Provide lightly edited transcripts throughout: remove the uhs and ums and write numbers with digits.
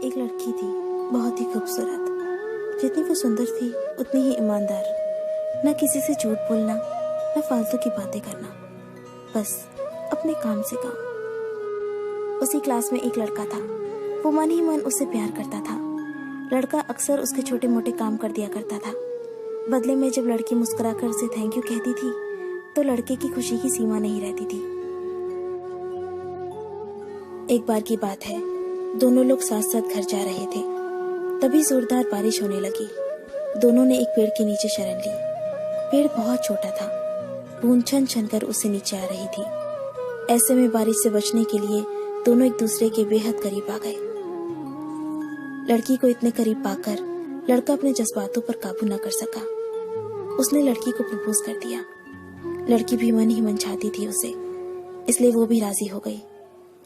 एक लड़की थी, बहुत ही खूबसूरत। जितनी वो सुंदर थी उतनी ही ईमानदार। न किसी से झूठ बोलना, न फालतू की बातें करना, बस अपने काम से काम। उसी क्लास में एक लड़का था। वो मन ही मन उससे प्यार करता था। लड़का अक्सर उसके छोटे मोटे काम कर दिया करता था। बदले में जब लड़की मुस्कुराकर उसे थैंक यू कहती थी तो लड़के की खुशी की सीमा नहीं रहती थी। एक बार की बात है, दोनों लोग साथ साथ घर जा रहे थे। तभी जोरदार बारिश होने लगी। दोनों ने एक पेड़ के नीचे शरण ली। पेड़ बहुत छोटा था, बूंद छन छन कर उससे नीचे आ रही थी। ऐसे में बारिश से बचने के लिए दोनों एक दूसरे के बेहद करीब आ गए। लड़की को इतने करीब पाकर लड़का अपने जज्बातों पर काबू न कर सका। उसने लड़की को प्रपोज कर दिया। लड़की भी मन ही मन चाहती थी उसे, इसलिए वो भी राजी हो गई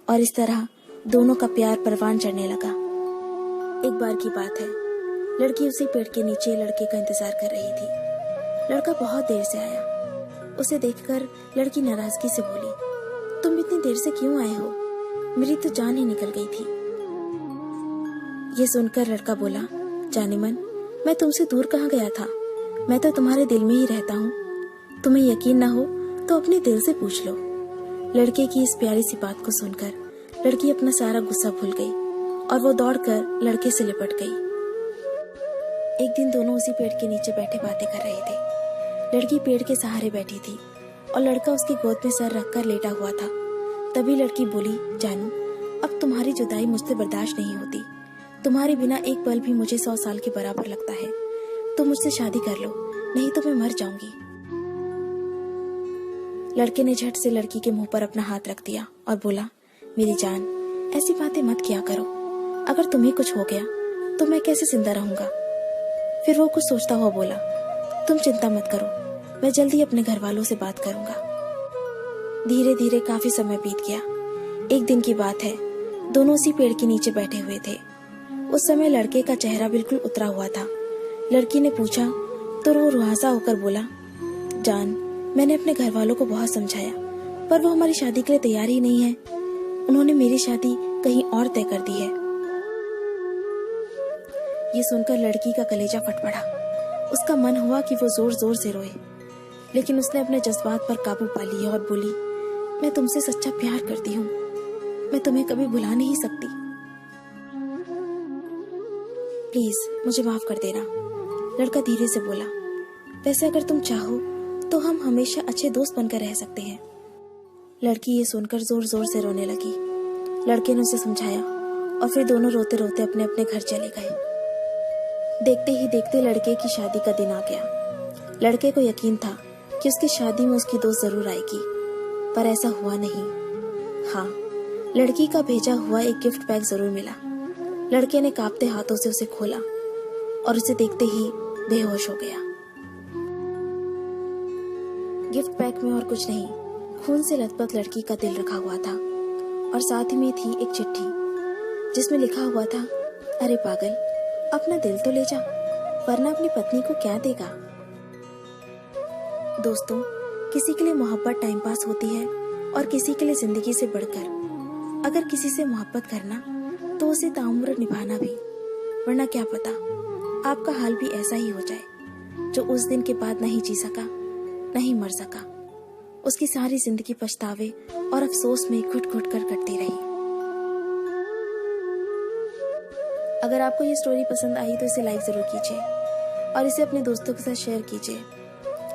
और इस तरह दोनों का प्यार परवान चढ़ने लगा। एक बार की बात है, लड़की उसी पेड़ के नीचे लड़के का इंतजार कर रही थी। लड़का बहुत देर से आया। उसे देखकर लड़की नाराजगी से बोली, तुम इतनी देर से क्यों आए हो? मेरी तो जान ही निकल गई थी। ये सुनकर लड़का बोला, जाने मन, मैं तुमसे दूर कहाँ गया था? मैं तो तुम्हारे दिल में ही रहता हूँ। तुम्हें यकीन ना हो तो अपने दिल से पूछ लो। लड़के की इस प्यारी सी बात को सुनकर लड़की अपना सारा गुस्सा भूल गई और वो दौड़कर लड़के से लिपट गई। एक दिन दोनों उसी पेड़ के नीचे बैठे बातें कर रहे थे। लड़की पेड़ के सहारे बैठी थी और लड़का उसकी गोद में सर रखकर लेटा हुआ था। तभी लड़की बोली, जानू, अब तुम्हारी जुदाई मुझसे बर्दाश्त नहीं होती। तुम्हारे बिना एक पल भी मुझे 100 साल के बराबर लगता है। तुम मुझसे शादी कर लो, नहीं तो मैं मर जाऊंगी। लड़के ने झट से लड़की के मुंह पर अपना हाथ रख दिया और बोला, मेरी जान, ऐसी बातें मत किया करो। अगर तुम्हें कुछ हो गया तो मैं कैसे जिंदा रहूंगा? फिर वो कुछ सोचता हुआ बोला, तुम चिंता मत करो, मैं जल्दी अपने घर वालों से बात करूंगा। धीरे धीरे काफी समय बीत गया। एक दिन की बात है, दोनों उसी पेड़ के नीचे बैठे हुए थे। उस समय लड़के का चेहरा बिल्कुल उतरा हुआ था। लड़की ने पूछा तो वो रुआसा होकर बोला, जान, मैंने अपने घर वालों को बहुत समझाया, पर वो हमारी शादी के लिए तैयार ही नहीं है। उन्होंने मेरी शादी कहीं और तय कर दी है। ये सुनकर लड़की का कलेजा फट पड़ा। उसका मन हुआ कि वो जोर जोर से रोए, लेकिन उसने अपने जज्बात पर काबू पा लिया और बोली, मैं तुमसे सच्चा प्यार करती हूँ। मैं तुम्हें कभी भुला नहीं सकती। प्लीज मुझे माफ कर देना। लड़का धीरे से बोला, वैसे अगर तुम चाहो तो हम हमेशा अच्छे दोस्त बनकर रह सकते हैं। लड़की ये सुनकर जोर जोर से रोने लगी। लड़के ने उसे समझाया और फिर दोनों रोते रोते अपने अपने घर चले गए। देखते ही देखते लड़के की शादी का दिन आ गया। लड़के को यकीन था कि उसकी शादी में उसकी दोस्त जरूर आएगी, पर ऐसा हुआ नहीं। हाँ, लड़की का भेजा हुआ एक गिफ्ट पैक जरूर मिला। लड़के ने कांपते हाथों से उसे खोला और उसे देखते ही बेहोश हो गया। गिफ्ट पैक में और कुछ नहीं, खून से लथपथ लड़की का दिल रखा हुआ था और साथ ही में थी एक चिट्ठी जिसमें लिखा हुआ था, अरे पागल, अपना दिल तो ले जा, वरना अपनी पत्नी को क्या देगा। दोस्तों, किसी के लिए मोहब्बत टाइम पास होती है और किसी के लिए जिंदगी से बढ़कर। अगर किसी से मोहब्बत करना तो उसे ताउम्र निभाना भी, वरना क्या पता आपका हाल भी ऐसा ही हो जाए जो उस दिन के बाद नहीं जी सका, नहीं मर सका। उसकी सारी जिंदगी पछतावे और अफसोस में घुट घुट कर कटती रही। अगर आपको ये स्टोरी पसंद आई तो इसे लाइक जरूर कीजिए और इसे अपने दोस्तों के साथ शेयर कीजिए।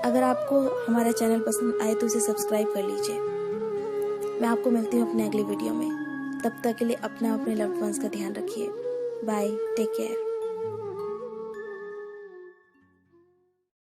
अगर आपको हमारा चैनल पसंद आए तो इसे सब्सक्राइब कर लीजिए। मैं आपको मिलती हूँ अपने अगले वीडियो में। तब तक के लिए अपना अपने लव्ड वंस का ध्यान रखिए। Bye, take care.